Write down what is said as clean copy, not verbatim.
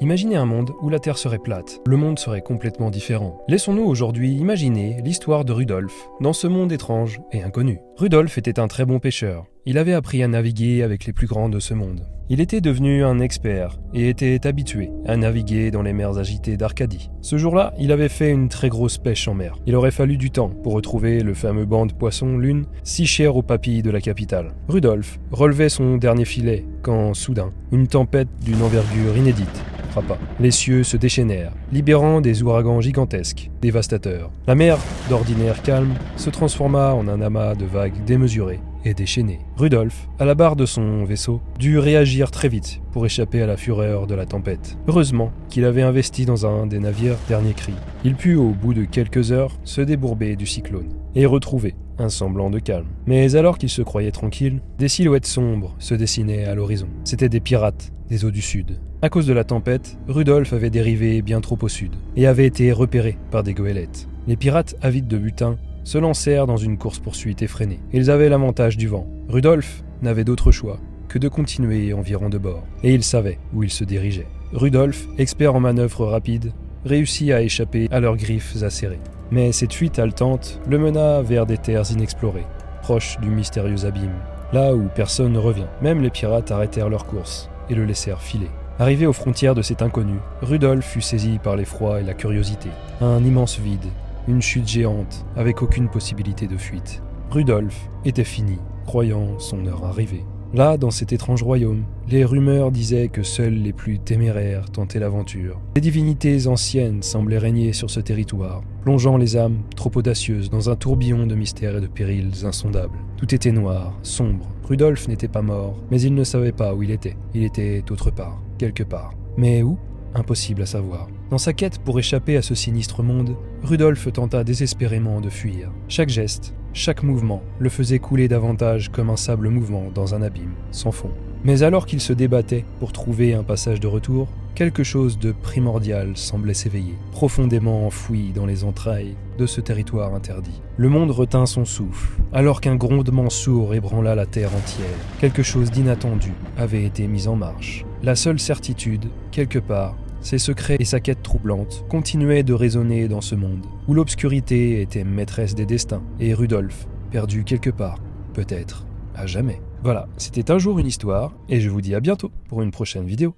Imaginez un monde où la Terre serait plate. Le monde serait complètement différent. Laissons-nous aujourd'hui imaginer l'histoire de Rudolf dans ce monde étrange et inconnu. Rudolf était un très bon pêcheur. Il avait appris à naviguer avec les plus grands de ce monde. Il était devenu un expert et était habitué à naviguer dans les mers agitées d'Arcadie. Ce jour-là, il avait fait une très grosse pêche en mer. Il aurait fallu du temps pour retrouver le fameux banc de poissons lune si cher aux papilles de la capitale. Rudolf relevait son dernier filet quand, soudain, une tempête d'une envergure inédite frappa. Les cieux se déchaînèrent, libérant des ouragans gigantesques, dévastateurs. La mer, d'ordinaire calme, se transforma en un amas de vagues démesurées et déchaînées. Rudolf, à la barre de son vaisseau, dut réagir très vite pour échapper à la fureur de la tempête. Heureusement qu'il avait investi dans un des navires dernier cri. Il put, au bout de quelques heures, se débourber du cyclone et retrouver un semblant de calme. Mais alors qu'il se croyait tranquille, des silhouettes sombres se dessinaient à l'horizon. C'étaient des pirates des eaux du sud. À cause de la tempête, Rudolf avait dérivé bien trop au sud et avait été repéré par des goélettes. Les pirates, avides de butin, se lancèrent dans une course-poursuite effrénée. Ils avaient l'avantage du vent. Rudolf n'avait d'autre choix que de continuer environ de bord, et il savait où il se dirigeait. Rudolf, expert en manœuvres rapides, réussit à échapper à leurs griffes acérées. Mais cette fuite haletante le mena vers des terres inexplorées, proches du mystérieux abîme, là où personne ne revient. Même les pirates arrêtèrent leur course et le laissèrent filer. Arrivé aux frontières de cet inconnu, Rudolf fut saisi par l'effroi et la curiosité. Un immense vide, une chute géante, avec aucune possibilité de fuite. Rudolf était fini, croyant son heure arrivée. Là, dans cet étrange royaume, les rumeurs disaient que seuls les plus téméraires tentaient l'aventure. Des divinités anciennes semblaient régner sur ce territoire, plongeant les âmes trop audacieuses dans un tourbillon de mystères et de périls insondables. Tout était noir, sombre. Rudolf n'était pas mort, mais il ne savait pas où il était. Il était autre part, quelque part. Mais où ? Impossible à savoir. Dans sa quête pour échapper à ce sinistre monde, Rudolf tenta désespérément de fuir. Chaque geste, chaque mouvement le faisait couler davantage comme un sable mouvant dans un abîme, sans fond. Mais alors qu'il se débattait pour trouver un passage de retour, quelque chose de primordial semblait s'éveiller, profondément enfoui dans les entrailles de ce territoire interdit. Le monde retint son souffle, alors qu'un grondement sourd ébranla la terre entière. Quelque chose d'inattendu avait été mis en marche. La seule certitude, quelque part, ses secrets et sa quête troublante continuaient de résonner dans ce monde, où l'obscurité était maîtresse des destins, et Rudolf, perdu quelque part, peut-être à jamais. Voilà, c'était un jour une histoire, et je vous dis à bientôt pour une prochaine vidéo.